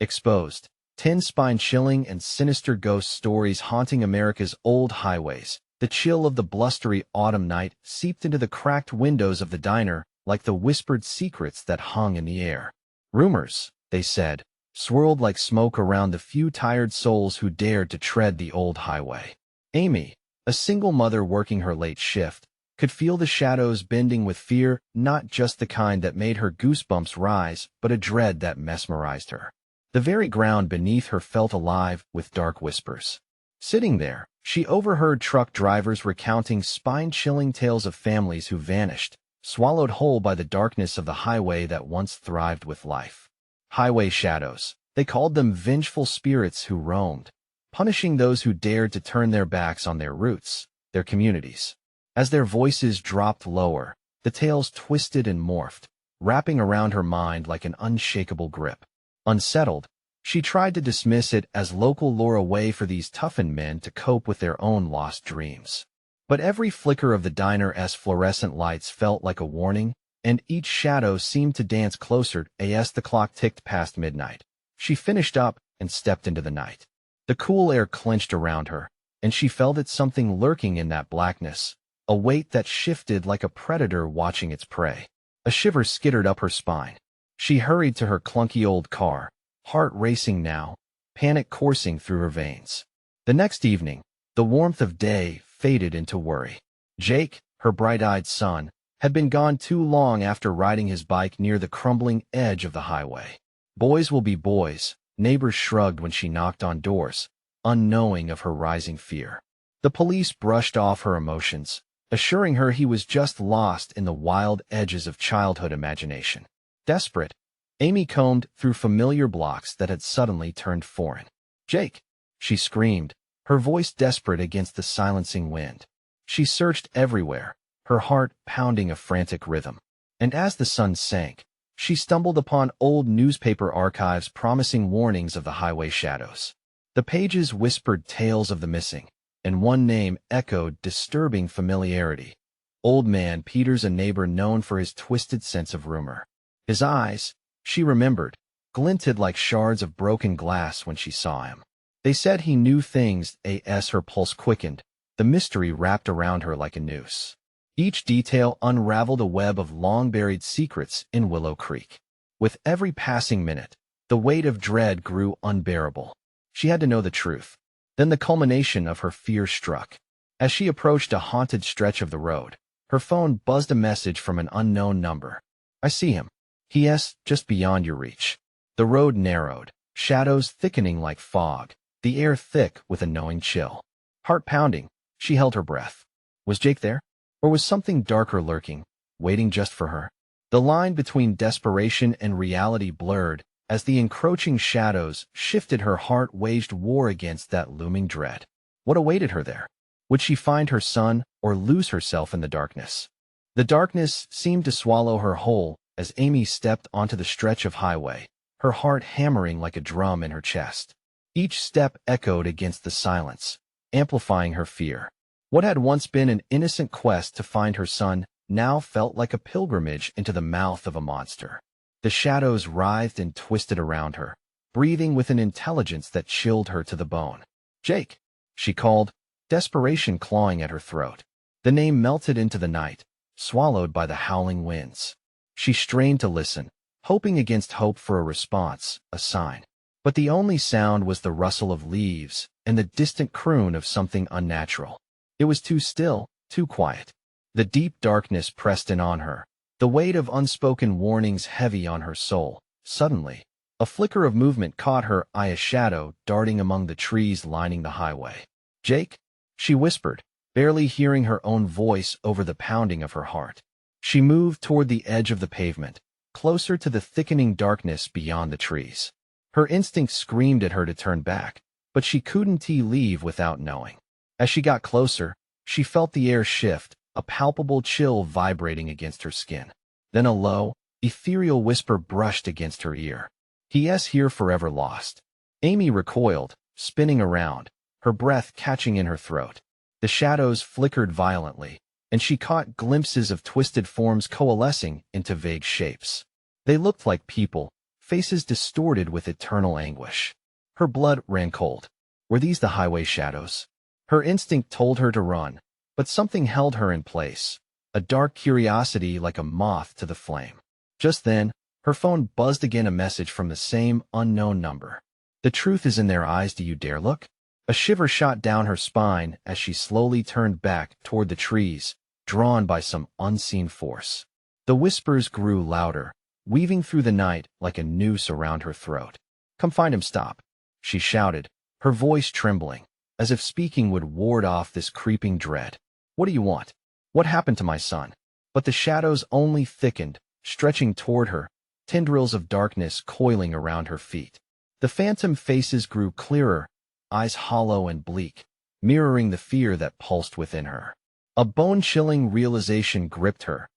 Exposed. 10 spine-chilling and sinister ghost stories haunting America's old highways. The chill of the blustery autumn night seeped into the cracked windows of the diner like the whispered secrets that hung in the air. Rumors, they said, swirled like smoke around the few tired souls who dared to tread the old highway. Amy, a single mother working her late shift, could feel the shadows bending with fear, not just the kind that made her goosebumps rise, but a dread that mesmerized her. The very ground beneath her felt alive with dark whispers. Sitting there, she overheard truck drivers recounting spine-chilling tales of families who vanished, swallowed whole by the darkness of the highway that once thrived with life. Highway shadows, they called them, vengeful spirits who roamed, punishing those who dared to turn their backs on their roots, their communities. As their voices dropped lower, the tales twisted and morphed, wrapping around her mind like an unshakable grip. Unsettled, she tried to dismiss it as local lore, a way for these toughened men to cope with their own lost dreams. But every flicker of the diner's fluorescent lights felt like a warning, and each shadow seemed to dance closer as the clock ticked past midnight. She finished up and stepped into the night. The cool air clenched around her, and she felt it, something lurking in that blackness, a weight that shifted like a predator watching its prey. A shiver skittered up her spine. She hurried to her clunky old car, heart racing now, panic coursing through her veins. The next evening, the warmth of day faded into worry. Jake, her bright-eyed son, had been gone too long after riding his bike near the crumbling edge of the highway. Boys will be boys, neighbors shrugged when she knocked on doors, unknowing of her rising fear. The police brushed off her emotions, assuring her he was just lost in the wild edges of childhood imagination. Desperate, Amy combed through familiar blocks that had suddenly turned foreign. "Jake!" she screamed, her voice desperate against the silencing wind. She searched everywhere, her heart pounding a frantic rhythm. And as the sun sank, she stumbled upon old newspaper archives promising warnings of the highway shadows. The pages whispered tales of the missing, and one name echoed disturbing familiarity. Old Man Peters, a neighbor known for his twisted sense of rumor. His eyes, she remembered, glinted like shards of broken glass when she saw him. They said he knew things. As her pulse quickened, the mystery wrapped around her like a noose. Each detail unraveled a web of long-buried secrets in Willow Creek. With every passing minute, the weight of dread grew unbearable. She had to know the truth. Then the culmination of her fear struck. As she approached a haunted stretch of the road, her phone buzzed a message from an unknown number. "I see him. He is just beyond your reach." The road narrowed, shadows thickening like fog, the air thick with a knowing chill. Heart pounding, she held her breath. Was Jake there? Or was something darker lurking, waiting just for her? The line between desperation and reality blurred as the encroaching shadows shifted. Her heart waged war against that looming dread. What awaited her there? Would she find her son or lose herself in the darkness? The darkness seemed to swallow her whole as Amy stepped onto the stretch of highway, her heart hammering like a drum in her chest. Each step echoed against the silence, amplifying her fear. What had once been an innocent quest to find her son now felt like a pilgrimage into the mouth of a monster. The shadows writhed and twisted around her, breathing with an intelligence that chilled her to the bone. "Jake!" she called, desperation clawing at her throat. The name melted into the night, swallowed by the howling winds. She strained to listen, hoping against hope for a response, a sign. But the only sound was the rustle of leaves and the distant croon of something unnatural. It was too still, too quiet. The deep darkness pressed in on her, the weight of unspoken warnings heavy on her soul. Suddenly, a flicker of movement caught her eye, a shadow darting among the trees lining the highway. "Jake?" she whispered, barely hearing her own voice over the pounding of her heart. She moved toward the edge of the pavement, closer to the thickening darkness beyond the trees. Her instinct screamed at her to turn back, but she couldn't leave without knowing. As she got closer, she felt the air shift, a palpable chill vibrating against her skin. Then a low, ethereal whisper brushed against her ear. "He is here, forever lost." Amy recoiled, spinning around, her breath catching in her throat. The shadows flickered violently, and she caught glimpses of twisted forms coalescing into vague shapes. They looked like people, faces distorted with eternal anguish. Her blood ran cold. Were these the highway shadows? Her instinct told her to run, but something held her in place, a dark curiosity like a moth to the flame. Just then, her phone buzzed again, a message from the same unknown number. The truth is in their eyes, do you dare look? A shiver shot down her spine as she slowly turned back toward the trees, drawn by some unseen force. The whispers grew louder, weaving through the night like a noose around her throat. "Come find him, stop," she shouted, her voice trembling, as if speaking would ward off this creeping dread. "What do you want? What happened to my son?" But the shadows only thickened, stretching toward her, tendrils of darkness coiling around her feet. The phantom faces grew clearer, eyes hollow and bleak, mirroring the fear that pulsed within her. A bone-chilling realization gripped her.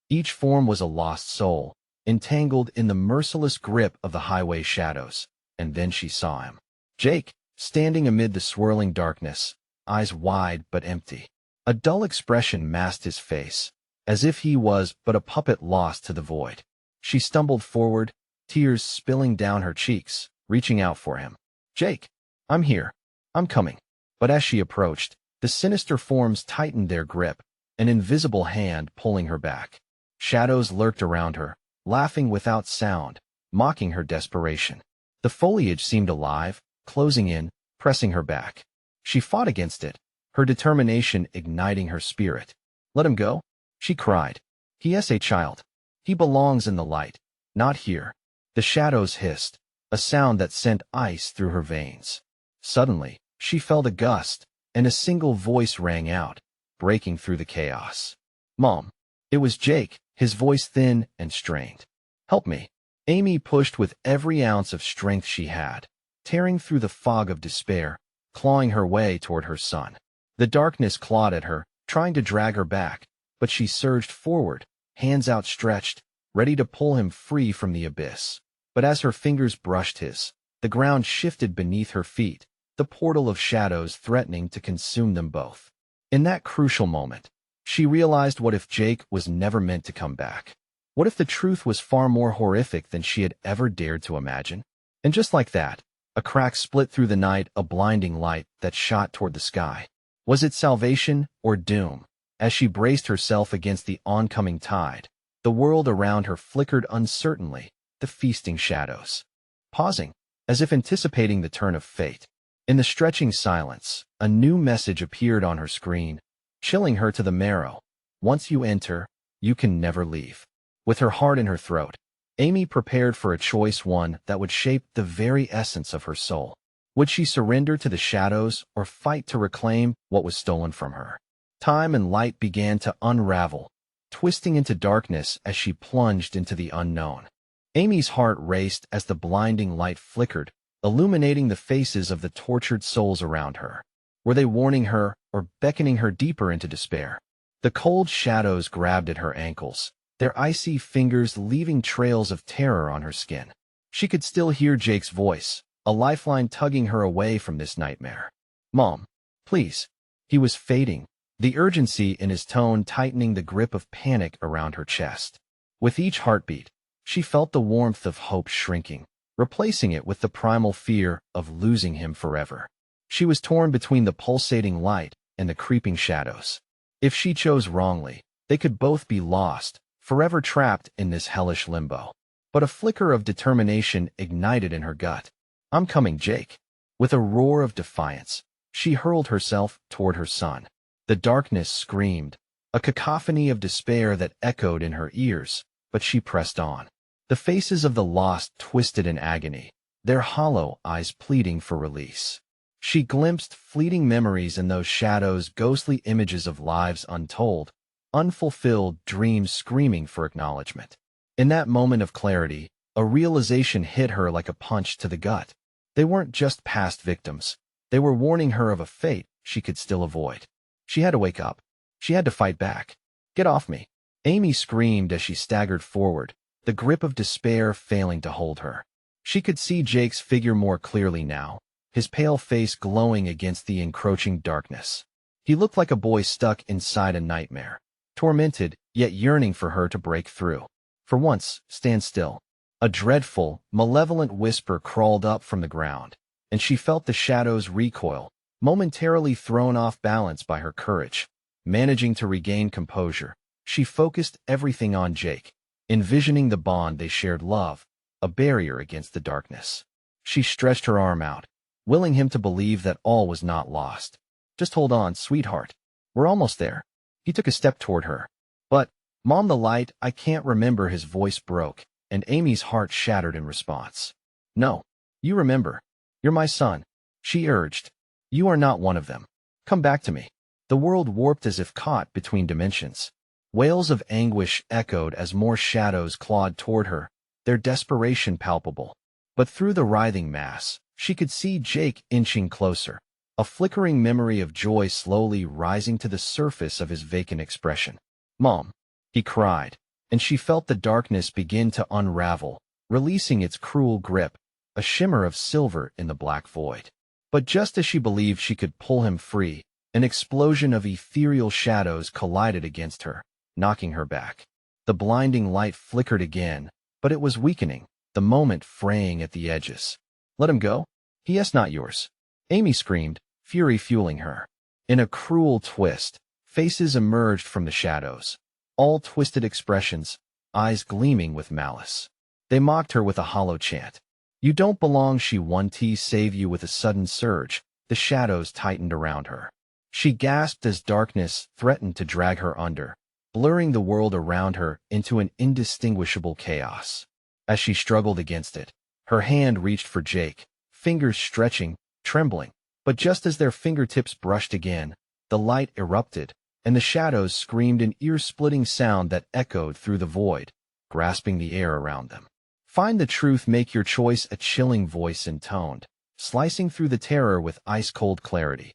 Each form was a lost soul, entangled in the merciless grip of the highway shadows. And then she saw him. Jake, standing amid the swirling darkness, eyes wide but empty. A dull expression masked his face, as if he was but a puppet lost to the void. She stumbled forward, tears spilling down her cheeks, reaching out for him. "Jake, I'm here. I'm coming." But as she approached, the sinister forms tightened their grip, an invisible hand pulling her back. Shadows lurked around her, laughing without sound, mocking her desperation. The foliage seemed alive, closing in, pressing her back. She fought against it, her determination igniting her spirit. "Let him go," she cried. "He is a child. He belongs in the light, not here." The shadows hissed, a sound that sent ice through her veins. Suddenly, she felt a gust, and a single voice rang out, breaking through the chaos. "Mom." It was Jake, his voice thin and strained. "Help me." Amy pushed with every ounce of strength she had, tearing through the fog of despair, clawing her way toward her son. The darkness clawed at her, trying to drag her back, but she surged forward, hands outstretched, ready to pull him free from the abyss. But as her fingers brushed his, the ground shifted beneath her feet, the portal of shadows threatening to consume them both. In that crucial moment, she realized, what if Jake was never meant to come back? What if the truth was far more horrific than she had ever dared to imagine? And just like that, a crack split through the night, a blinding light that shot toward the sky. Was it salvation or doom? As she braced herself against the oncoming tide, the world around her flickered uncertainly, the feasting shadows, pausing, as if anticipating the turn of fate. In the stretching silence, a new message appeared on her screen, chilling her to the marrow. "Once you enter, you can never leave." With her heart in her throat, Amy prepared for a choice, one that would shape the very essence of her soul. Would she surrender to the shadows or fight to reclaim what was stolen from her? Time and light began to unravel, twisting into darkness as she plunged into the unknown. Amy's heart raced as the blinding light flickered, illuminating the faces of the tortured souls around her. Were they warning her or beckoning her deeper into despair? The cold shadows grabbed at her ankles, their icy fingers leaving trails of terror on her skin. She could still hear Jake's voice, a lifeline tugging her away from this nightmare. "Mom, please." He was fading, the urgency in his tone tightening the grip of panic around her chest. With each heartbeat, she felt the warmth of hope shrinking, replacing it with the primal fear of losing him forever. She was torn between the pulsating light and the creeping shadows. If she chose wrongly, they could both be lost, forever trapped in this hellish limbo. But a flicker of determination ignited in her gut. "I'm coming, Jake." With a roar of defiance, she hurled herself toward her son. The darkness screamed, a cacophony of despair that echoed in her ears, but she pressed on. The faces of the lost twisted in agony, their hollow eyes pleading for release. She glimpsed fleeting memories in those shadows, ghostly images of lives untold, unfulfilled dreams screaming for acknowledgement. In that moment of clarity, a realization hit her like a punch to the gut. They weren't just past victims. They were warning her of a fate she could still avoid. She had to wake up. She had to fight back. "Get off me!" Amy screamed as she staggered forward, the grip of despair failing to hold her. She could see Jake's figure more clearly now, his pale face glowing against the encroaching darkness. He looked like a boy stuck inside a nightmare, tormented, yet yearning for her to break through. "For once, stand still." A dreadful, malevolent whisper crawled up from the ground, and she felt the shadows recoil, momentarily thrown off balance by her courage. Managing to regain composure, she focused everything on Jake, envisioning the bond they shared: love, a barrier against the darkness. She stretched her arm out, willing him to believe that all was not lost. "Just hold on, sweetheart. We're almost there." He took a step toward her. "But, Mom, the light, I can't remember." His voice broke, and Amy's heart shattered in response. "No, you remember. You're my son," she urged. "You are not one of them. Come back to me." The world warped as if caught between dimensions. Wails of anguish echoed as more shadows clawed toward her, their desperation palpable. But through the writhing mass, she could see Jake inching closer, a flickering memory of joy slowly rising to the surface of his vacant expression. "Mom," he cried, and she felt the darkness begin to unravel, releasing its cruel grip, a shimmer of silver in the black void. But just as she believed she could pull him free, an explosion of ethereal shadows collided against her, knocking her back. The blinding light flickered again, but it was weakening, the moment fraying at the edges. "Let him go?" "Yes, not yours," Amy screamed, fury fueling her. In a cruel twist, faces emerged from the shadows, all twisted expressions, eyes gleaming with malice. They mocked her with a hollow chant. "You don't belong." She one T save you. With a sudden surge, the shadows tightened around her. She gasped as darkness threatened to drag her under, blurring the world around her into an indistinguishable chaos. As she struggled against it, her hand reached for Jake, fingers stretching, trembling. But just as their fingertips brushed again, the light erupted, and the shadows screamed an ear-splitting sound that echoed through the void, grasping the air around them. "Find the truth, make your choice," a chilling voice intoned, slicing through the terror with ice-cold clarity.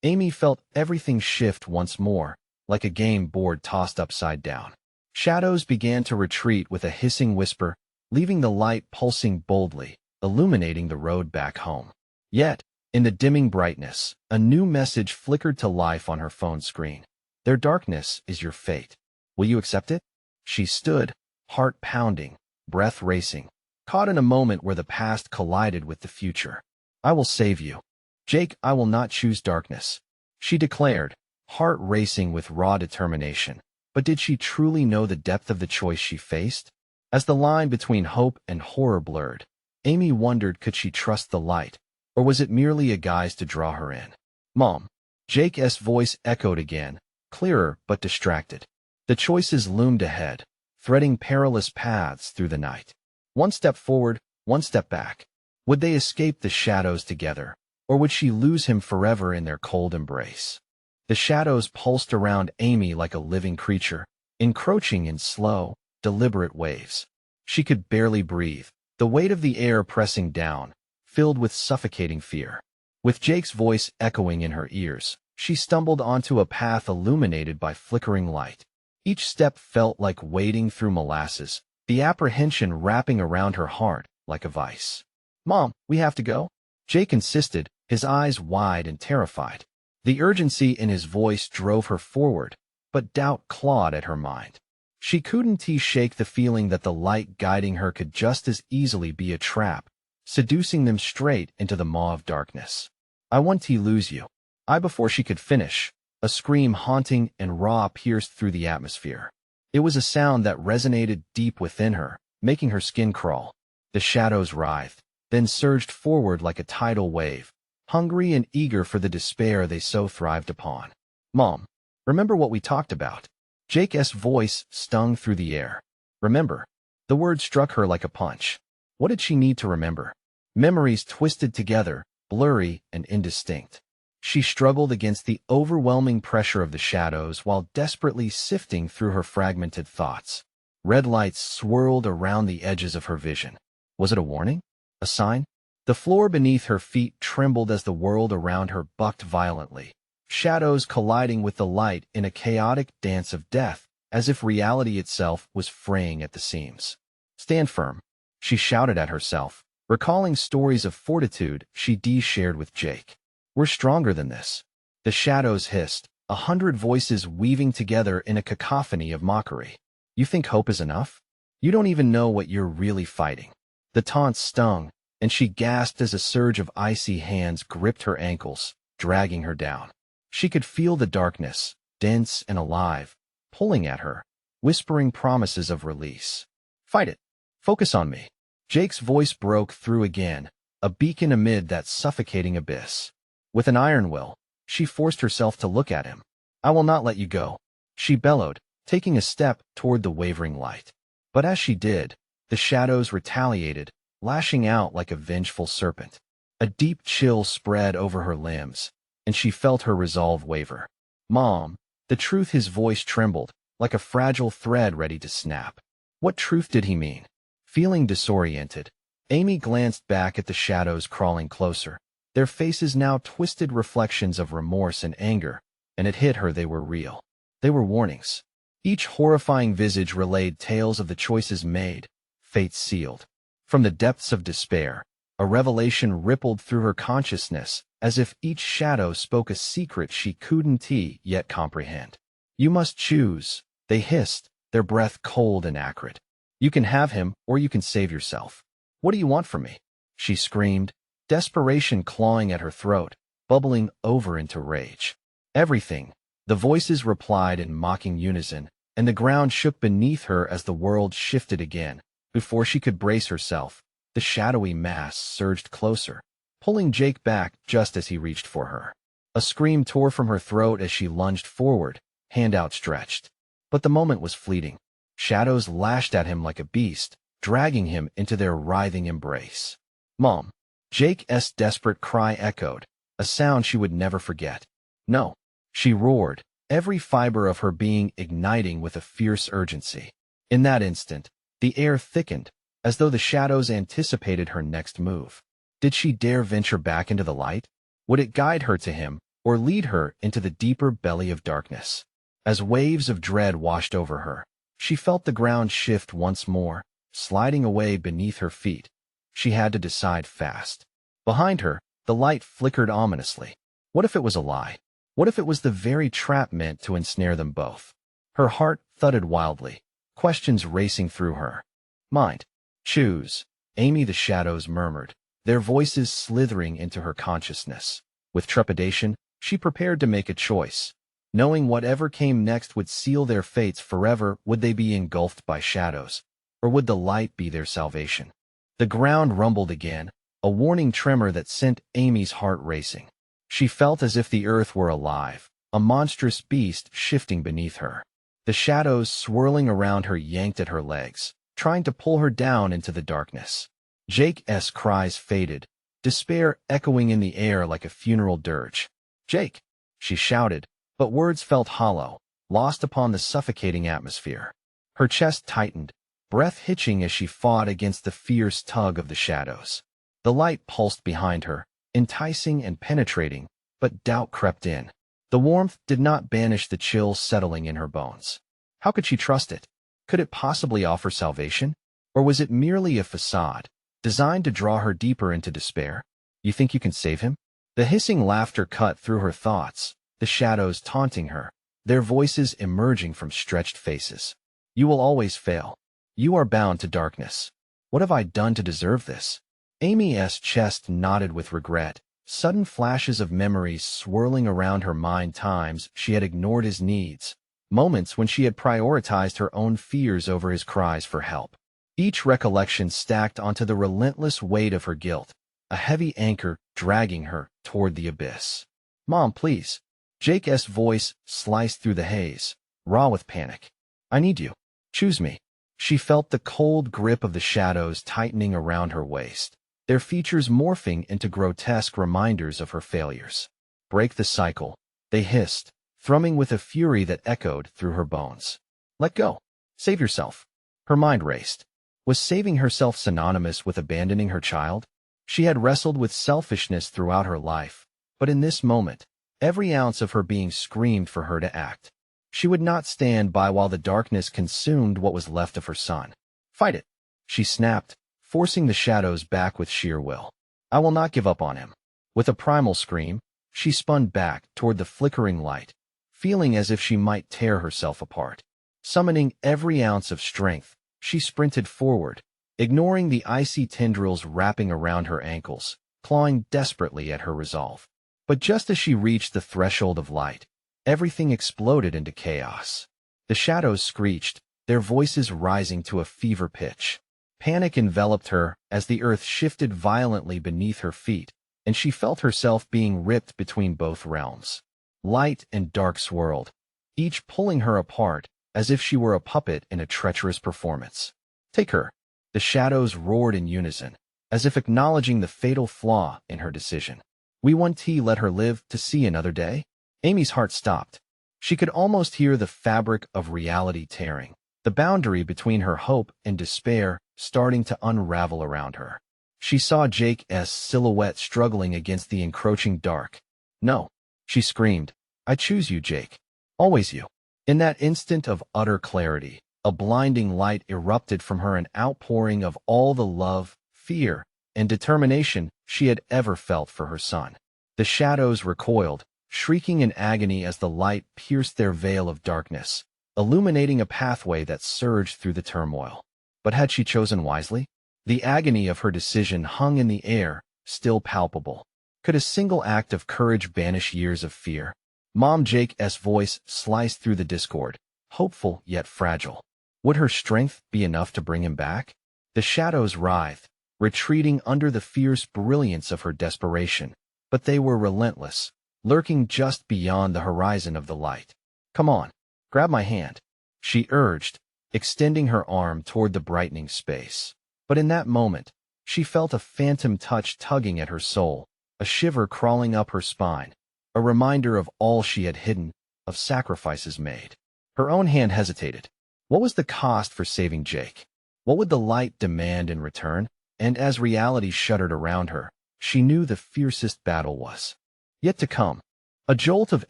Amy felt everything shift once more, like a game board tossed upside down. Shadows began to retreat with a hissing whisper, leaving the light pulsing boldly, illuminating the road back home. Yet, in the dimming brightness, a new message flickered to life on her phone screen. "Their darkness is your fate. Will you accept it?" She stood, heart pounding, breath racing, caught in a moment where the past collided with the future. "I will save you. Jake, I will not choose darkness," she declared, heart racing with raw determination. But did she truly know the depth of the choice she faced? As the line between hope and horror blurred, Amy wondered, could she trust the light, or was it merely a guise to draw her in? "Mom." Jake's voice echoed again, clearer but distracted. The choices loomed ahead, threading perilous paths through the night. One step forward, one step back. Would they escape the shadows together, or would she lose him forever in their cold embrace? The shadows pulsed around Amy like a living creature, encroaching in slow, deliberate waves. She could barely breathe, the weight of the air pressing down, filled with suffocating fear. With Jake's voice echoing in her ears, she stumbled onto a path illuminated by flickering light. Each step felt like wading through molasses, the apprehension wrapping around her heart like a vice. "Mom, we have to go," Jake insisted, his eyes wide and terrified. The urgency in his voice drove her forward, but doubt clawed at her mind. She couldn't shake the feeling that the light guiding her could just as easily be a trap, seducing them straight into the maw of darkness. "I want to lose you." Before she could finish, a scream haunting and raw pierced through the atmosphere. It was a sound that resonated deep within her, making her skin crawl. The shadows writhed, then surged forward like a tidal wave, hungry and eager for the despair they so thrived upon. "Mom, remember what we talked about?" Jake's voice stung through the air. "Remember?" The word struck her like a punch. What did she need to remember? Memories twisted together, blurry and indistinct. She struggled against the overwhelming pressure of the shadows while desperately sifting through her fragmented thoughts. Red lights swirled around the edges of her vision. Was it a warning? A sign? The floor beneath her feet trembled as the world around her bucked violently, shadows colliding with the light in a chaotic dance of death, as if reality itself was fraying at the seams. "Stand firm," she shouted at herself, recalling stories of fortitude she shared with Jake. "We're stronger than this." The shadows hissed, 100 voices weaving together in a cacophony of mockery. "You think hope is enough? You don't even know what you're really fighting. The taunt stung, and she gasped as a surge of icy hands gripped her ankles, dragging her down. She could feel the darkness, dense and alive, pulling at her, whispering promises of release. Fight it. Focus on me. Jake's voice broke through again, a beacon amid that suffocating abyss. With an iron will, she forced herself to look at him. I will not let you go, she bellowed, taking a step toward the wavering light. But as she did, the shadows retaliated, lashing out like a vengeful serpent. A deep chill spread over her limbs, and she felt her resolve waver. Mom, the truth. His voice trembled, like a fragile thread ready to snap. What truth did he mean? Feeling disoriented, Amy glanced back at the shadows crawling closer, their faces now twisted reflections of remorse and anger, and it hit her they were real. They were warnings. Each horrifying visage relayed tales of the choices made, fates sealed. From the depths of despair, a revelation rippled through her consciousness, as if each shadow spoke a secret she couldn't yet comprehend. You must choose, they hissed, their breath cold and acrid. You can have him, or you can save yourself. What do you want from me? She screamed, desperation clawing at her throat, bubbling over into rage. Everything, the voices replied in mocking unison, and the ground shook beneath her as the world shifted again. Before she could brace herself, the shadowy mass surged closer, pulling Jake back just as he reached for her. A scream tore from her throat as she lunged forward, hand outstretched. But the moment was fleeting. Shadows lashed at him like a beast, dragging him into their writhing embrace. Mom! Jake's desperate cry echoed, a sound she would never forget. No! She roared, every fiber of her being igniting with a fierce urgency. In that instant, the air thickened, as though the shadows anticipated her next move. Did she dare venture back into the light? Would it guide her to him, or lead her into the deeper belly of darkness? As waves of dread washed over her, she felt the ground shift once more, sliding away beneath her feet. She had to decide fast. Behind her, the light flickered ominously. What if it was a lie? What if it was the very trap meant to ensnare them both? Her heart thudded wildly, questions racing through her mind. Choose, Amy. The shadows murmured, their voices slithering into her consciousness. With trepidation, she prepared to make a choice. Knowing whatever came next would seal their fates forever, would they be engulfed by shadows, or would the light be their salvation? The ground rumbled again, a warning tremor that sent Amy's heart racing. She felt as if the earth were alive, a monstrous beast shifting beneath her. The shadows swirling around her yanked at her legs, trying to pull her down into the darkness. Jake's cries faded, despair echoing in the air like a funeral dirge. Jake! She shouted, but words felt hollow, lost upon the suffocating atmosphere. Her chest tightened, breath hitching as she fought against the fierce tug of the shadows. The light pulsed behind her, enticing and penetrating, but doubt crept in. The warmth did not banish the chill settling in her bones. How could she trust it? Could it possibly offer salvation? Or was it merely a facade, designed to draw her deeper into despair? You think you can save him? The hissing laughter cut through her thoughts, the shadows taunting her, their voices emerging from stretched faces. You will always fail. You are bound to darkness. What have I done to deserve this? Amy's chest knotted with regret, sudden flashes of memories swirling around her mind, times she had ignored his needs, moments when she had prioritized her own fears over his cries for help. Each recollection stacked onto the relentless weight of her guilt, a heavy anchor dragging her toward the abyss. Mom, please. Jake's voice sliced through the haze, raw with panic. I need you. Choose me. She felt the cold grip of the shadows tightening around her waist, their features morphing into grotesque reminders of her failures. Break the cycle, they hissed, thrumming with a fury that echoed through her bones. Let go. Save yourself. Her mind raced. Was saving herself synonymous with abandoning her child? She had wrestled with selfishness throughout her life, but in this moment, every ounce of her being screamed for her to act. She would not stand by while the darkness consumed what was left of her son. Fight it, she snapped, forcing the shadows back with sheer will. I will not give up on him. With a primal scream, she spun back toward the flickering light, feeling as if she might tear herself apart. Summoning every ounce of strength, She sprinted forward, ignoring the icy tendrils wrapping around her ankles, clawing desperately at her resolve. But just as she reached the threshold of light, everything exploded into chaos. The shadows screeched, their voices rising to a fever pitch. Panic enveloped her as the earth shifted violently beneath her feet, and she felt herself being ripped between both realms. Light and dark swirled, each pulling her apart as if she were a puppet in a treacherous performance. Take her! The shadows roared in unison, as if acknowledging the fatal flaw in her decision. We won't let her live to see another day? Amy's heart stopped. She could almost hear the fabric of reality tearing, the boundary between her hope and despair starting to unravel around her. She saw Jake's silhouette struggling against the encroaching dark. No, she screamed. I choose you, Jake. Always you. In that instant of utter clarity, a blinding light erupted from her, an outpouring of all the love, fear, and determination she had ever felt for her son. The shadows recoiled, shrieking in agony as the light pierced their veil of darkness, illuminating a pathway that surged through the turmoil. But had she chosen wisely? The agony of her decision hung in the air, still palpable. Could a single act of courage banish years of fear? Mom Jake's voice sliced through the discord, hopeful yet fragile. Would her strength be enough to bring him back? The shadows writhed, retreating under the fierce brilliance of her desperation, but they were relentless, lurking just beyond the horizon of the light. Come on, grab my hand, she urged, extending her arm toward the brightening space. But in that moment, she felt a phantom touch tugging at her soul, a shiver crawling up her spine, a reminder of all she had hidden, of sacrifices made. Her own hand hesitated. What was the cost for saving Jake? What would the light demand in return? And as reality shuddered around her, she knew the fiercest battle was yet to come. A jolt of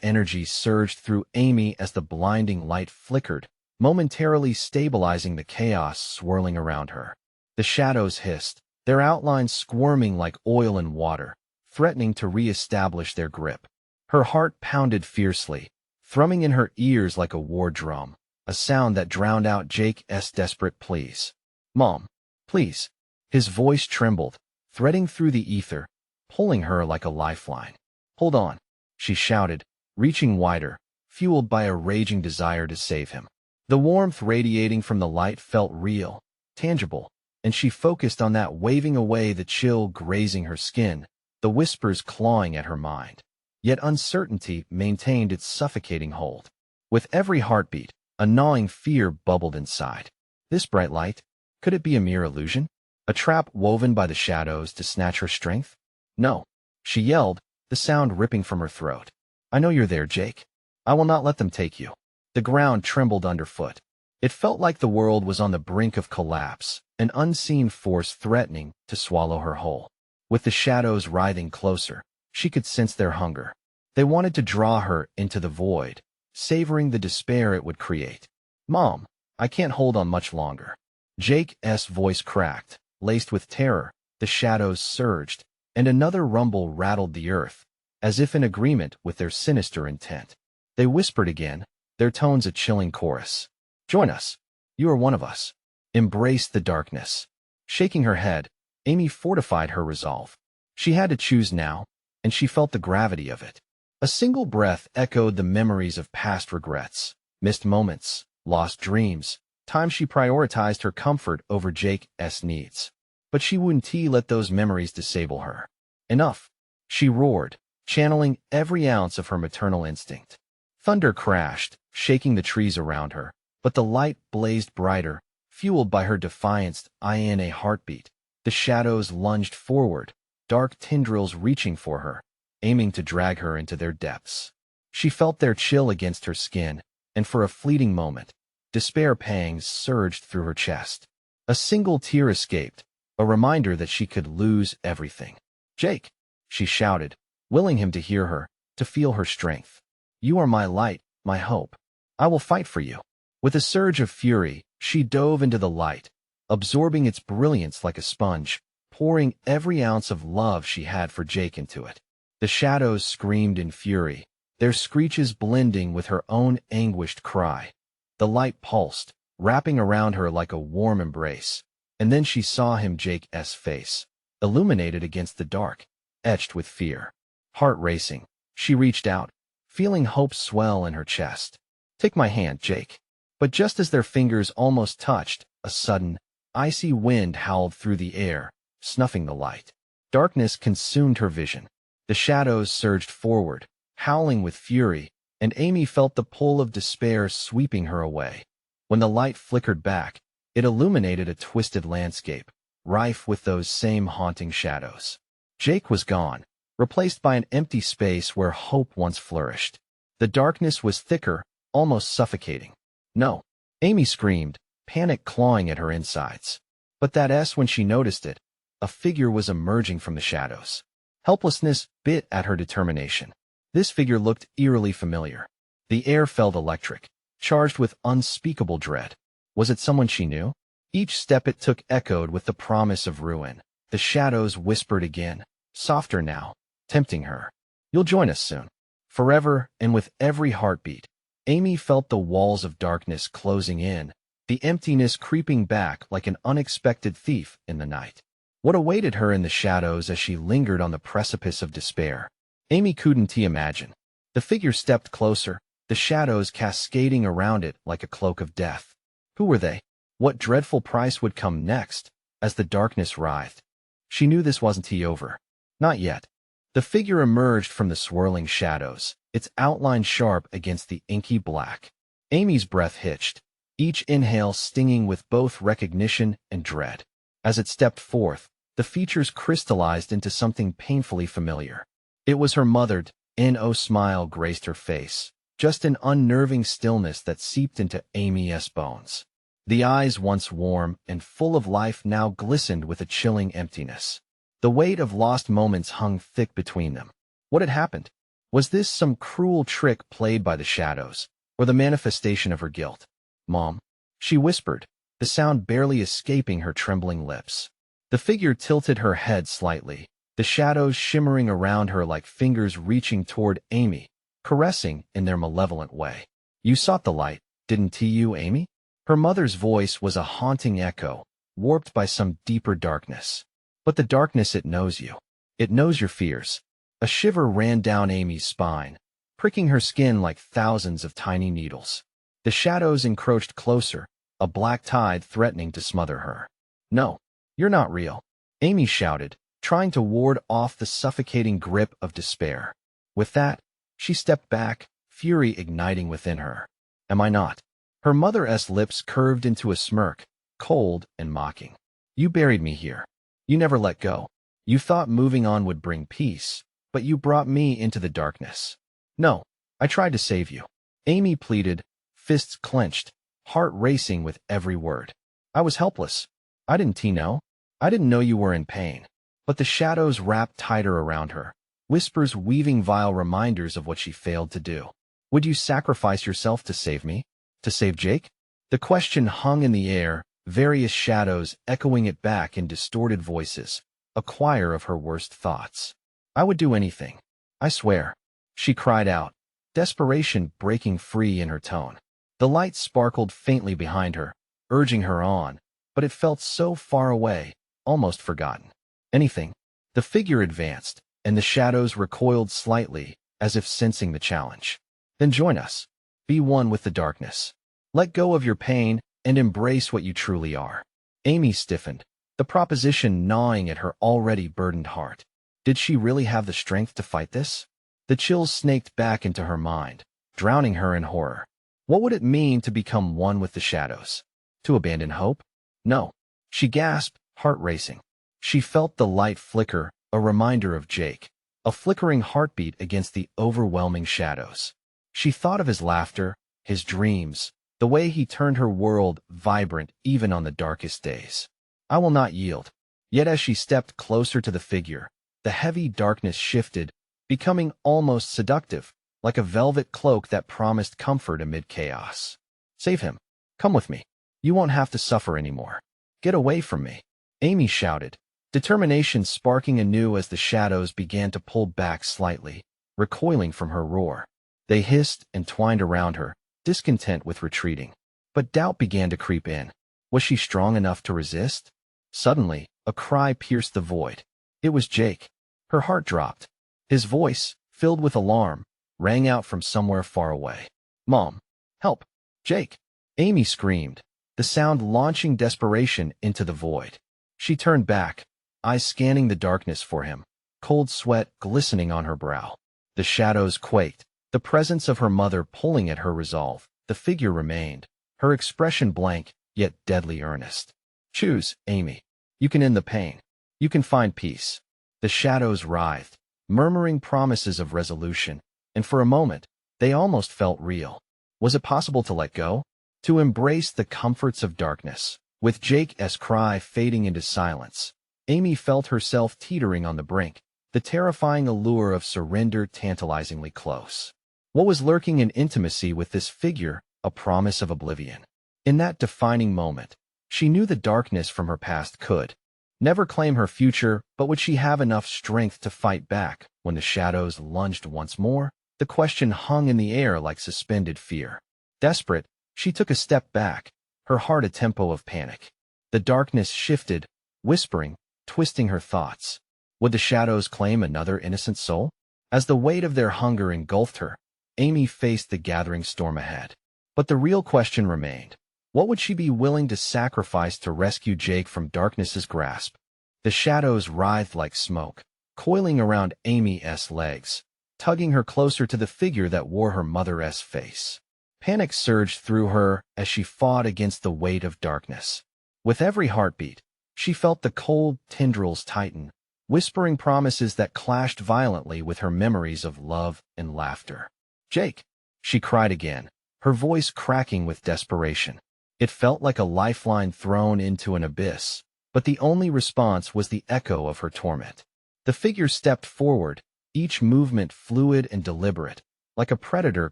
energy surged through Amy as the blinding light flickered, momentarily stabilizing the chaos swirling around her. The shadows hissed, their outlines squirming like oil in water, threatening to re-establish their grip. Her heart pounded fiercely, thrumming in her ears like a war drum, a sound that drowned out Jake's desperate pleas. Mom, please. His voice trembled, threading through the ether, pulling her like a lifeline. Hold on, she shouted, reaching wider, fueled by a raging desire to save him. The warmth radiating from the light felt real, tangible, and she focused on that, waving away the chill grazing her skin, the whispers clawing at her mind. Yet uncertainty maintained its suffocating hold. With every heartbeat, a gnawing fear bubbled inside. This bright light, could it be a mere illusion? A trap woven by the shadows to snatch her strength? No, she yelled, the sound ripping from her throat. I know you're there, Jake. I will not let them take you. The ground trembled underfoot. It felt like the world was on the brink of collapse, an unseen force threatening to swallow her whole. With the shadows writhing closer, she could sense their hunger. They wanted to draw her into the void, savoring the despair it would create. Mom, I can't hold on much longer. Jake's voice cracked, laced with terror. The shadows surged, and another rumble rattled the earth, as if in agreement with their sinister intent. They whispered again, their tones a chilling chorus. Join us. You are one of us. Embrace the darkness. Shaking her head, Amy fortified her resolve. She had to choose now, and she felt the gravity of it. A single breath echoed the memories of past regrets, missed moments, lost dreams, times she prioritized her comfort over Jake's needs. But she wouldn't let those memories disable her. Enough, she roared, channeling every ounce of her maternal instinct. Thunder crashed, shaking the trees around her, but the light blazed brighter, fueled by her defiance in a heartbeat. The shadows lunged forward, dark tendrils reaching for her, aiming to drag her into their depths. She felt their chill against her skin, and for a fleeting moment, despair pangs surged through her chest. A single tear escaped, a reminder that she could lose everything. Jake, she shouted, willing him to hear her, to feel her strength. You are my light, my hope. I will fight for you. With a surge of fury, she dove into the light, absorbing its brilliance like a sponge, pouring every ounce of love she had for Jake into it. The shadows screamed in fury, their screeches blending with her own anguished cry. The light pulsed, wrapping around her like a warm embrace. And then she saw him, Jake's face, illuminated against the dark, etched with fear. Heart racing, she reached out, feeling hope swell in her chest. "Take my hand, Jake." But just as their fingers almost touched, a sudden, icy wind howled through the air, snuffing the light. Darkness consumed her vision. The shadows surged forward, howling with fury, and Amy felt the pull of despair sweeping her away. When the light flickered back, it illuminated a twisted landscape, rife with those same haunting shadows. Jake was gone, replaced by an empty space where hope once flourished. The darkness was thicker, almost suffocating. "No!" Amy screamed, panic clawing at her insides. But when she noticed it, a figure was emerging from the shadows. Helplessness bit at her determination. This figure looked eerily familiar. The air felt electric, charged with unspeakable dread. Was it someone she knew? Each step it took echoed with the promise of ruin. The shadows whispered again, softer now, tempting her. "You'll join us soon." Forever, and with every heartbeat, Amy felt the walls of darkness closing in, the emptiness creeping back like an unexpected thief in the night. What awaited her in the shadows as she lingered on the precipice of despair? Amy couldn't imagine. The figure stepped closer, the shadows cascading around it like a cloak of death. Who were they? What dreadful price would come next? As the darkness writhed, she knew this wasn't over. Not yet. The figure emerged from the swirling shadows, its outline sharp against the inky black. Amy's breath hitched, each inhale stinging with both recognition and dread. As it stepped forth, the features crystallized into something painfully familiar. It was her mother. No smile graced her face, just an unnerving stillness that seeped into Amy's bones. The eyes, once warm and full of life, now glistened with a chilling emptiness. The weight of lost moments hung thick between them. What had happened? Was this some cruel trick played by the shadows, or the manifestation of her guilt? "Mom," she whispered, the sound barely escaping her trembling lips. The figure tilted her head slightly, the shadows shimmering around her like fingers reaching toward Amy, caressing in their malevolent way. "You sought the light, didn't you, Amy?" Her mother's voice was a haunting echo, warped by some deeper darkness. "But the darkness, it knows you. It knows your fears." A shiver ran down Amy's spine, pricking her skin like thousands of tiny needles. The shadows encroached closer, a black tide threatening to smother her. "No, you're not real," Amy shouted, trying to ward off the suffocating grip of despair. With that, she stepped back, fury igniting within her. "Am I not?" Her mother's lips curved into a smirk, cold and mocking. "You buried me here. You never let go. You thought moving on would bring peace, but you brought me into the darkness." "No, I tried to save you," Amy pleaded, fists clenched, heart racing with every word. "I was helpless. I didn't know. I didn't know you were in pain." But the shadows wrapped tighter around her, whispers weaving vile reminders of what she failed to do. "Would you sacrifice yourself to save me? To save Jake?" The question hung in the air, various shadows echoing it back in distorted voices, a choir of her worst thoughts. "I would do anything. I swear," she cried out, desperation breaking free in her tone. The light sparkled faintly behind her, urging her on, but it felt so far away, almost forgotten. "Anything." The figure advanced, and the shadows recoiled slightly, as if sensing the challenge. "Then join us. Be one with the darkness. Let go of your pain and embrace what you truly are." Amy stiffened, the proposition gnawing at her already burdened heart. Did she really have the strength to fight this? The chills snaked back into her mind, drowning her in horror. What would it mean to become one with the shadows? To abandon hope? No. She gasped, heart racing. She felt the light flicker, a reminder of Jake, a flickering heartbeat against the overwhelming shadows. She thought of his laughter, his dreams, the way he turned her world vibrant even on the darkest days. "I will not yield." Yet as she stepped closer to the figure, the heavy darkness shifted, becoming almost seductive, like a velvet cloak that promised comfort amid chaos. "Save him. Come with me. You won't have to suffer anymore. Get away from me," Amy shouted, determination sparking anew as the shadows began to pull back slightly, recoiling from her roar. They hissed and twined around her, discontent with retreating. But doubt began to creep in. Was she strong enough to resist? Suddenly, a cry pierced the void. It was Jake. Her heart dropped. His voice, filled with alarm, rang out from somewhere far away. "Mom! Help! Jake!" Amy screamed, the sound launching desperation into the void. She turned back, eyes scanning the darkness for him, cold sweat glistening on her brow. The shadows quaked, the presence of her mother pulling at her resolve. The figure remained, her expression blank, yet deadly earnest. "Choose, Amy. You can end the pain. You can find peace." The shadows writhed, murmuring promises of resolution, and for a moment, they almost felt real. Was it possible to let go? To embrace the comforts of darkness? With Jake's cry fading into silence, Amy felt herself teetering on the brink, the terrifying allure of surrender tantalizingly close. What was lurking in intimacy with this figure? A promise of oblivion. In that defining moment, she knew the darkness from her past could never claim her future, but would she have enough strength to fight back? When the shadows lunged once more, the question hung in the air like suspended fear. Desperate, she took a step back, her heart a tempo of panic. The darkness shifted, whispering, twisting her thoughts. Would the shadows claim another innocent soul? As the weight of their hunger engulfed her, Amy faced the gathering storm ahead. But the real question remained. What would she be willing to sacrifice to rescue Jake from darkness's grasp? The shadows writhed like smoke, coiling around Amy's legs, tugging her closer to the figure that wore her mother's face. Panic surged through her as she fought against the weight of darkness. With every heartbeat, she felt the cold tendrils tighten, whispering promises that clashed violently with her memories of love and laughter. "Jake!" she cried again, her voice cracking with desperation. It felt like a lifeline thrown into an abyss, but the only response was the echo of her torment. The figure stepped forward, each movement fluid and deliberate, like a predator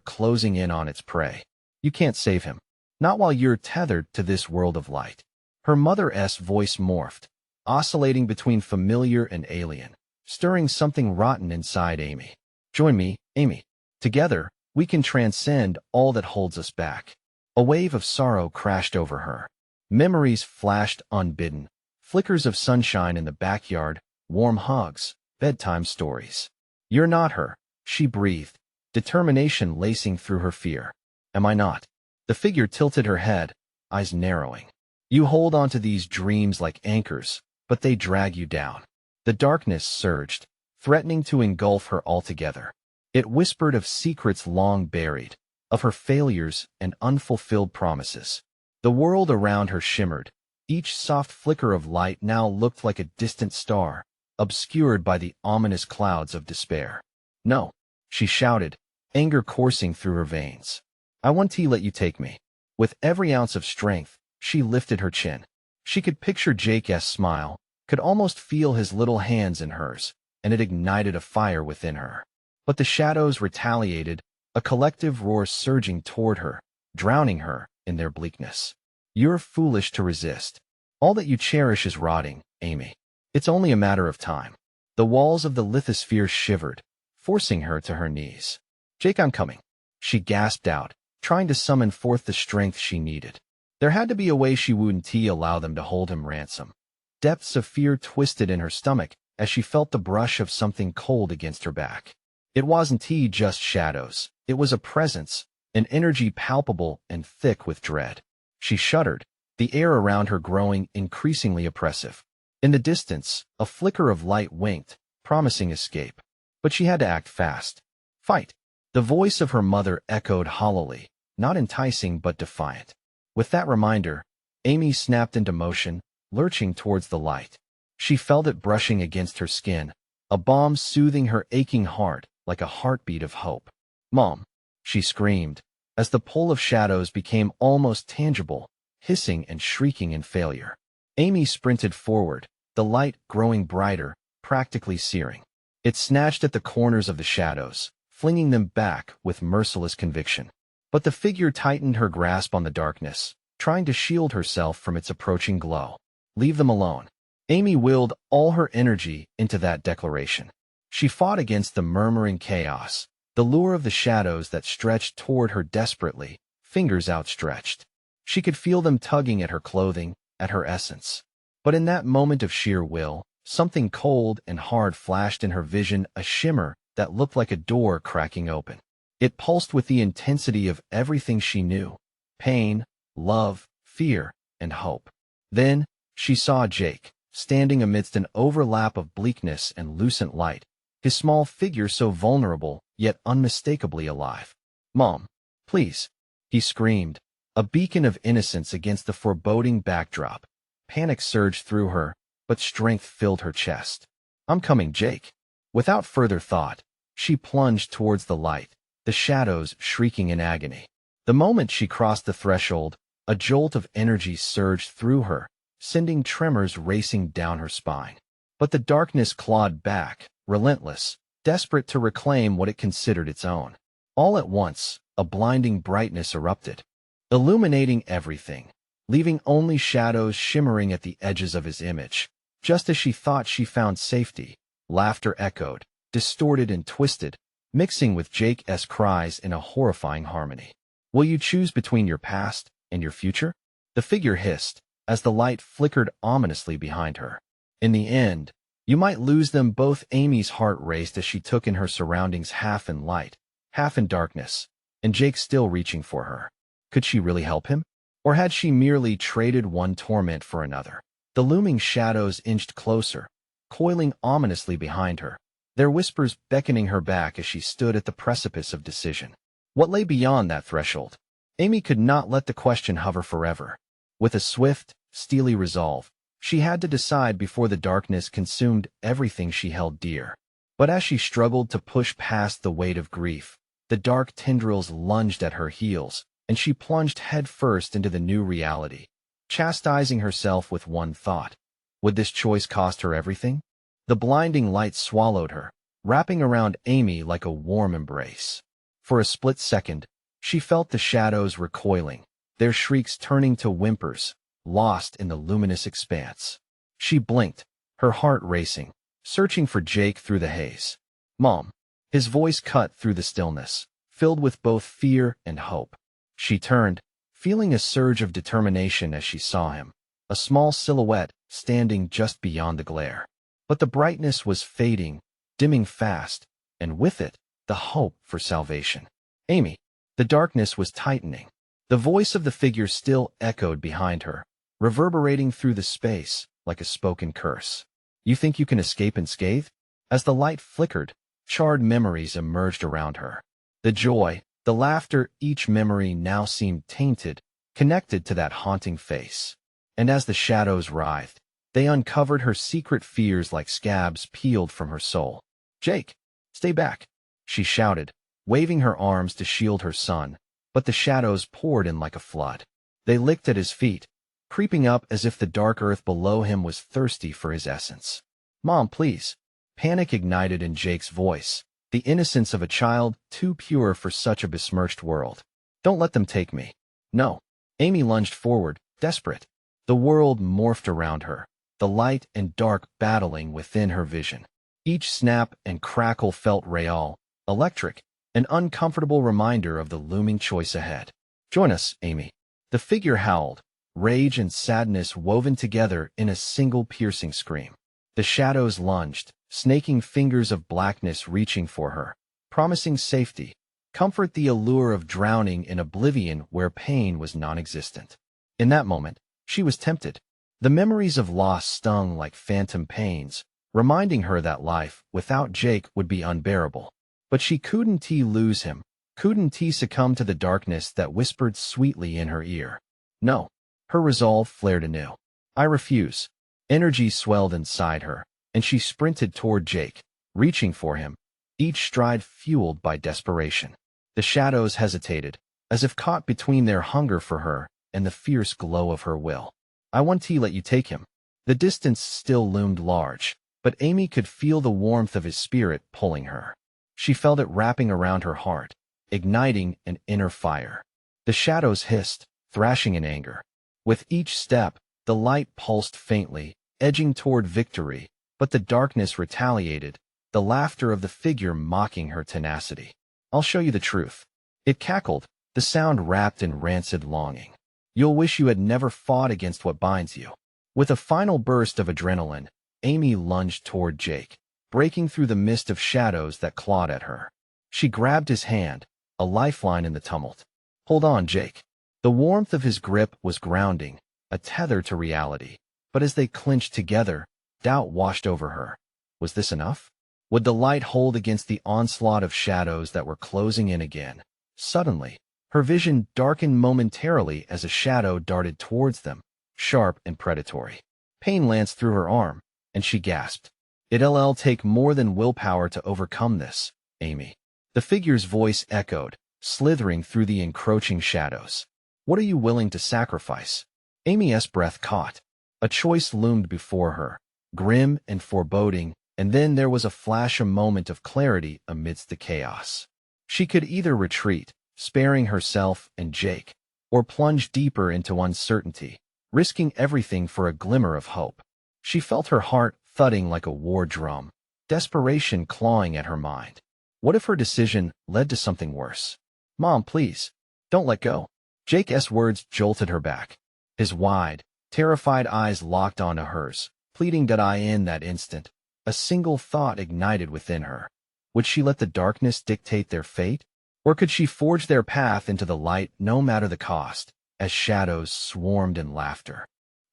closing in on its prey. "You can't save him. Not while you're tethered to this world of light." Her mother's voice morphed, oscillating between familiar and alien, stirring something rotten inside Amy. "Join me, Amy. Together, we can transcend all that holds us back." A wave of sorrow crashed over her. Memories flashed unbidden, flickers of sunshine in the backyard, warm hugs, bedtime stories. "You're not her," she breathed, determination lacing through her fear. "Am I not?" The figure tilted her head, eyes narrowing. "You hold on to these dreams like anchors, but they drag you down." The darkness surged, threatening to engulf her altogether. It whispered of secrets long buried, of her failures and unfulfilled promises. The world around her shimmered. Each soft flicker of light now looked like a distant star, obscured by the ominous clouds of despair. "No," she shouted, anger coursing through her veins. "I want to let you take me." With every ounce of strength, she lifted her chin. She could picture Jake's smile, could almost feel his little hands in hers, and it ignited a fire within her. But the shadows retaliated, a collective roar surging toward her, drowning her in their bleakness. "You're foolish to resist. All that you cherish is rotting, Amy. It's only a matter of time." The walls of the lithosphere shivered, forcing her to her knees. "Jake, I'm coming," she gasped out, trying to summon forth the strength she needed. There had to be a way she wouldn't allow them to hold him ransom. Depths of fear twisted in her stomach as she felt the brush of something cold against her back. It wasn't just shadows. It was a presence, an energy palpable and thick with dread. She shuddered, the air around her growing increasingly oppressive. In the distance, a flicker of light winked, promising escape. But she had to act fast. "Fight!" The voice of her mother echoed hollowly, not enticing but defiant. With that reminder, Amy snapped into motion, lurching towards the light. She felt it brushing against her skin, a balm soothing her aching heart like a heartbeat of hope. "Mom!" she screamed, as the pull of shadows became almost tangible, hissing and shrieking in failure. Amy sprinted forward, the light growing brighter, practically searing. It snatched at the corners of the shadows, flinging them back with merciless conviction. But the figure tightened her grasp on the darkness, trying to shield herself from its approaching glow. "Leave them alone." Amy willed all her energy into that declaration. She fought against the murmuring chaos, the lure of the shadows that stretched toward her desperately, fingers outstretched. She could feel them tugging at her clothing, at her essence. But in that moment of sheer will, something cold and hard flashed in her vision, a shimmer that looked like a door cracking open. It pulsed with the intensity of everything she knew: pain, love, fear, and hope. Then, she saw Jake, standing amidst an overlap of bleakness and lucent light, his small figure so vulnerable, yet unmistakably alive. "Mom, please," he screamed, a beacon of innocence against the foreboding backdrop. Panic surged through her, but strength filled her chest. "I'm coming, Jake." Without further thought, she plunged towards the light, the shadows shrieking in agony. The moment she crossed the threshold, a jolt of energy surged through her, sending tremors racing down her spine. But the darkness clawed back, relentless, desperate to reclaim what it considered its own. All at once, a blinding brightness erupted, illuminating everything, leaving only shadows shimmering at the edges of his image. Just as she thought she found safety, laughter echoed, distorted and twisted, mixing with Jake's cries in a horrifying harmony. "Will you choose between your past and your future?" the figure hissed, as the light flickered ominously behind her. "In the end, you might lose them both." Amy's heart raced as she took in her surroundings, half in light, half in darkness, and Jake still reaching for her. Could she really help him? Or had she merely traded one torment for another? The looming shadows inched closer, coiling ominously behind her, their whispers beckoning her back as she stood at the precipice of decision. What lay beyond that threshold? Amy could not let the question hover forever. With a swift, steely resolve, she had to decide before the darkness consumed everything she held dear. But as she struggled to push past the weight of grief, the dark tendrils lunged at her heels, and she plunged headfirst into the new reality, chastising herself with one thought: would this choice cost her everything? The blinding light swallowed her, wrapping around Amy like a warm embrace. For a split second, she felt the shadows recoiling, their shrieks turning to whimpers, lost in the luminous expanse. She blinked, her heart racing, searching for Jake through the haze. "Mom." His voice cut through the stillness, filled with both fear and hope. She turned, feeling a surge of determination as she saw him, a small silhouette standing just beyond the glare. But the brightness was fading, dimming fast, and with it, the hope for salvation. "Amy." The darkness was tightening. The voice of the figure still echoed behind her, reverberating through the space like a spoken curse. "You think you can escape unscathed?" As the light flickered, charred memories emerged around her. The joy, the laughter, each memory now seemed tainted, connected to that haunting face. And as the shadows writhed, they uncovered her secret fears like scabs peeled from her soul. "Jake, stay back," she shouted, waving her arms to shield her son, but the shadows poured in like a flood. They licked at his feet, creeping up as if the dark earth below him was thirsty for his essence. "Mom, please." Panic ignited in Jake's voice, the innocence of a child too pure for such a besmirched world. "Don't let them take me." "No." Amy lunged forward, desperate. The world morphed around her, the light and dark battling within her vision. Each snap and crackle felt real, electric, an uncomfortable reminder of the looming choice ahead. "Join us, Amy." The figure howled, rage and sadness woven together in a single piercing scream. The shadows lunged, snaking fingers of blackness reaching for her, promising safety, comfort, the allure of drowning in oblivion where pain was non-existent. In that moment, she was tempted. The memories of loss stung like phantom pains, reminding her that life without Jake would be unbearable. But she couldn't lose him, couldn't succumb to the darkness that whispered sweetly in her ear. No. Her resolve flared anew. "I refuse." Energy swelled inside her, and she sprinted toward Jake, reaching for him, each stride fueled by desperation. The shadows hesitated, as if caught between their hunger for her and the fierce glow of her will. "I want to let you take him." The distance still loomed large, but Amy could feel the warmth of his spirit pulling her. She felt it wrapping around her heart, igniting an inner fire. The shadows hissed, thrashing in anger. With each step, the light pulsed faintly, edging toward victory, but the darkness retaliated, the laughter of the figure mocking her tenacity. "I'll show you the truth." It cackled, the sound wrapped in rancid longing. You'll wish you had never fought against what binds you. With a final burst of adrenaline, Amy lunged toward Jake, breaking through the mist of shadows that clawed at her. She grabbed his hand, a lifeline in the tumult. Hold on, Jake. The warmth of his grip was grounding, a tether to reality. But as they clinched together, doubt washed over her. Was this enough? Would the light hold against the onslaught of shadows that were closing in again? Suddenly, her vision darkened momentarily as a shadow darted towards them, sharp and predatory. Pain lanced through her arm, and she gasped. It'll take more than willpower to overcome this, Amy. The figure's voice echoed, slithering through the encroaching shadows. What are you willing to sacrifice? Amy's breath caught. A choice loomed before her, grim and foreboding, and then there was a moment of clarity amidst the chaos. She could either retreat, sparing herself and Jake, or plunge deeper into uncertainty, risking everything for a glimmer of hope. She felt her heart thudding like a war drum, desperation clawing at her mind. What if her decision led to something worse? Mom, please, don't let go. Jake's words jolted her back. His wide, terrified eyes locked onto hers, pleading that in that instant, a single thought ignited within her. Would she let the darkness dictate their fate? Or could she forge their path into the light no matter the cost, as shadows swarmed in laughter?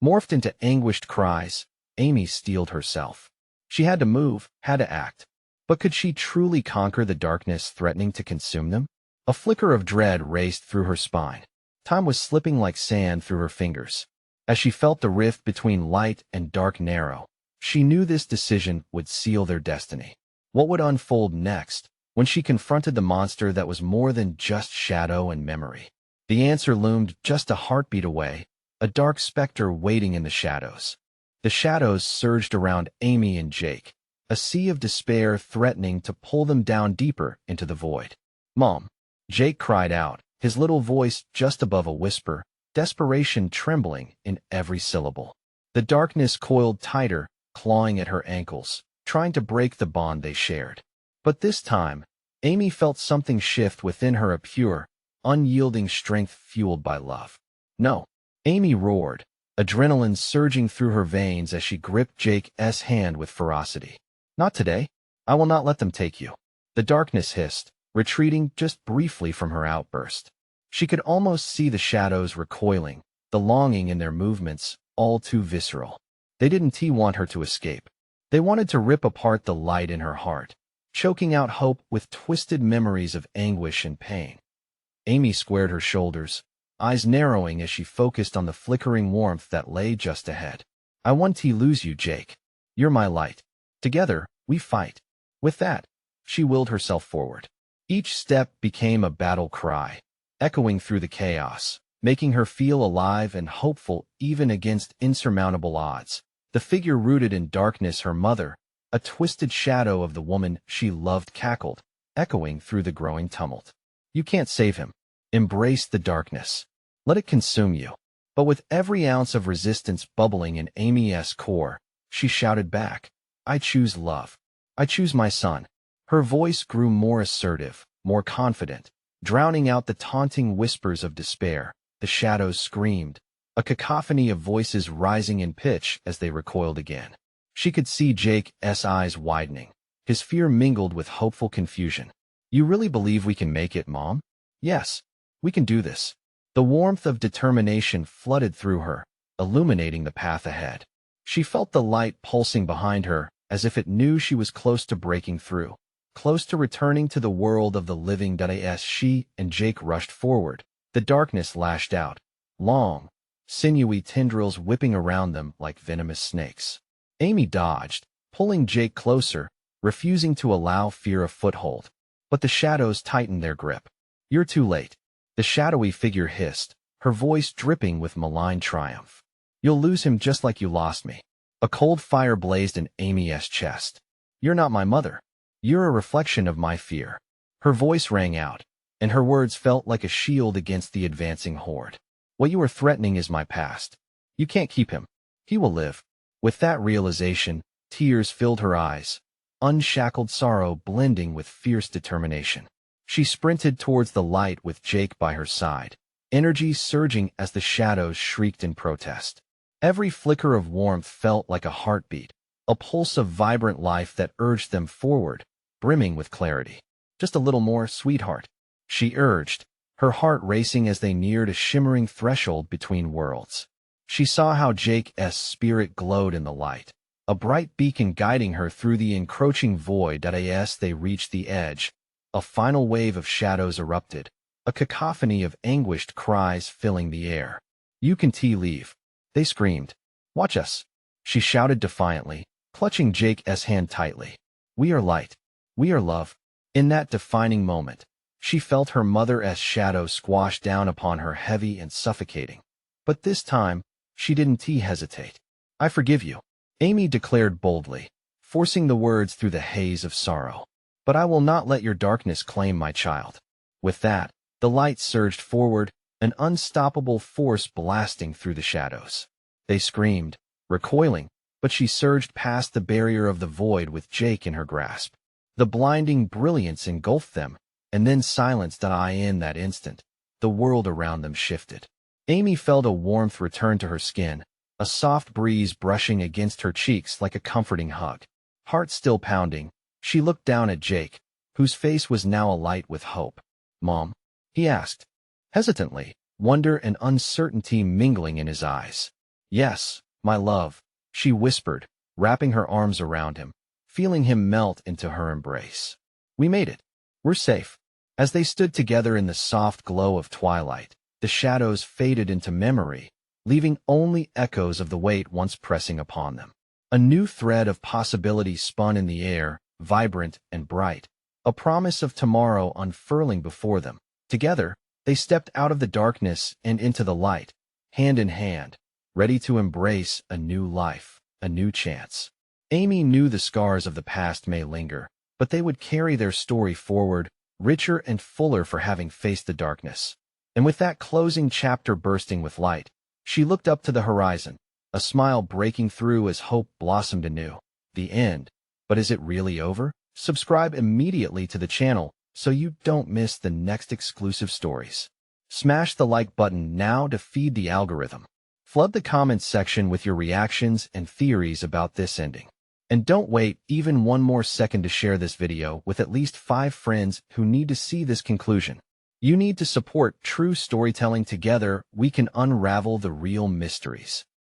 Morphed into anguished cries, Amy steeled herself. She had to move, had to act. But could she truly conquer the darkness threatening to consume them? A flicker of dread raced through her spine. Time was slipping like sand through her fingers. As she felt the rift between light and dark narrow, she knew this decision would seal their destiny. What would unfold next, when she confronted the monster that was more than just shadow and memory? The answer loomed just a heartbeat away, a dark specter waiting in the shadows. The shadows surged around Amy and Jake, a sea of despair threatening to pull them down deeper into the void. Mom! Jake cried out, his little voice just above a whisper, desperation trembling in every syllable. The darkness coiled tighter, clawing at her ankles, trying to break the bond they shared. But this time, Amy felt something shift within her, a pure, unyielding strength fueled by love. No, Amy roared, adrenaline surging through her veins as she gripped Jake's hand with ferocity. Not today. I will not let them take you. The darkness hissed, retreating just briefly from her outburst. She could almost see the shadows recoiling, the longing in their movements, all too visceral. They didn't want her to escape. They wanted to rip apart the light in her heart, choking out hope with twisted memories of anguish and pain. Amy squared her shoulders, eyes narrowing as she focused on the flickering warmth that lay just ahead. I want to lose you, Jake. You're my light. Together, we fight. With that, she willed herself forward. Each step became a battle cry, echoing through the chaos, making her feel alive and hopeful even against insurmountable odds. The figure rooted in darkness, her mother, a twisted shadow of the woman she loved, cackled, echoing through the growing tumult. You can't save him. Embrace the darkness. Let it consume you. But with every ounce of resistance bubbling in Amy's core, she shouted back, I choose love. I choose my son. Her voice grew more assertive, more confident, drowning out the taunting whispers of despair. The shadows screamed, a cacophony of voices rising in pitch as they recoiled again. She could see Jake's eyes widening, his fear mingled with hopeful confusion. You really believe we can make it, Mom? Yes, we can do this. The warmth of determination flooded through her, illuminating the path ahead. She felt the light pulsing behind her, as if it knew she was close to breaking through, close to returning to the world of the living. As she and Jake rushed forward, the darkness lashed out, long, sinewy tendrils whipping around them like venomous snakes. Amy dodged, pulling Jake closer, refusing to allow fear a foothold. But the shadows tightened their grip. You're too late. The shadowy figure hissed, her voice dripping with malign triumph. You'll lose him just like you lost me. A cold fire blazed in Amy's chest. You're not my mother. You're a reflection of my fear. Her voice rang out, and her words felt like a shield against the advancing horde. What you are threatening is my past. You can't keep him. He will live. With that realization, tears filled her eyes, unshackled sorrow blending with fierce determination. She sprinted towards the light with Jake by her side, energy surging as the shadows shrieked in protest. Every flicker of warmth felt like a heartbeat, a pulse of vibrant life that urged them forward, brimming with clarity. "Just a little more, sweetheart," she urged, her heart racing as they neared a shimmering threshold between worlds. She saw how Jake's spirit glowed in the light, a bright beacon guiding her through the encroaching void. As they reached the edge, a final wave of shadows erupted, a cacophony of anguished cries filling the air. "You can leave," they screamed. "Watch us," she shouted defiantly, clutching Jake's hand tightly. "We are light. We are love." In that defining moment, she felt her mother's shadow squash down upon her, heavy and suffocating. But this time, she didn't hesitate. "I forgive you," Amy declared boldly, forcing the words through the haze of sorrow. "But I will not let your darkness claim my child." With that, the light surged forward, an unstoppable force blasting through the shadows. They screamed, recoiling, but she surged past the barrier of the void with Jake in her grasp. The blinding brilliance engulfed them, and then silenced. In that instant, the world around them shifted. Amy felt a warmth return to her skin, a soft breeze brushing against her cheeks like a comforting hug. Heart still pounding, she looked down at Jake, whose face was now alight with hope. "Mom?" he asked, hesitantly, wonder and uncertainty mingling in his eyes. "Yes, my love," she whispered, wrapping her arms around him, feeling him melt into her embrace. "We made it. We're safe." As they stood together in the soft glow of twilight, the shadows faded into memory, leaving only echoes of the weight once pressing upon them. A new thread of possibility spun in the air, vibrant and bright, a promise of tomorrow unfurling before them. Together, they stepped out of the darkness and into the light, hand in hand, ready to embrace a new life, a new chance. Amy knew the scars of the past may linger, but they would carry their story forward, richer and fuller for having faced the darkness. And with that closing chapter bursting with light, she looked up to the horizon, a smile breaking through as hope blossomed anew. The end. But is it really over? Subscribe immediately to the channel so you don't miss the next exclusive stories. Smash the like button now to feed the algorithm. Flood the comments section with your reactions and theories about this ending. And don't wait even one more second to share this video with at least 5 friends who need to see this conclusion. You need to support true storytelling. Together, we can unravel the real mysteries.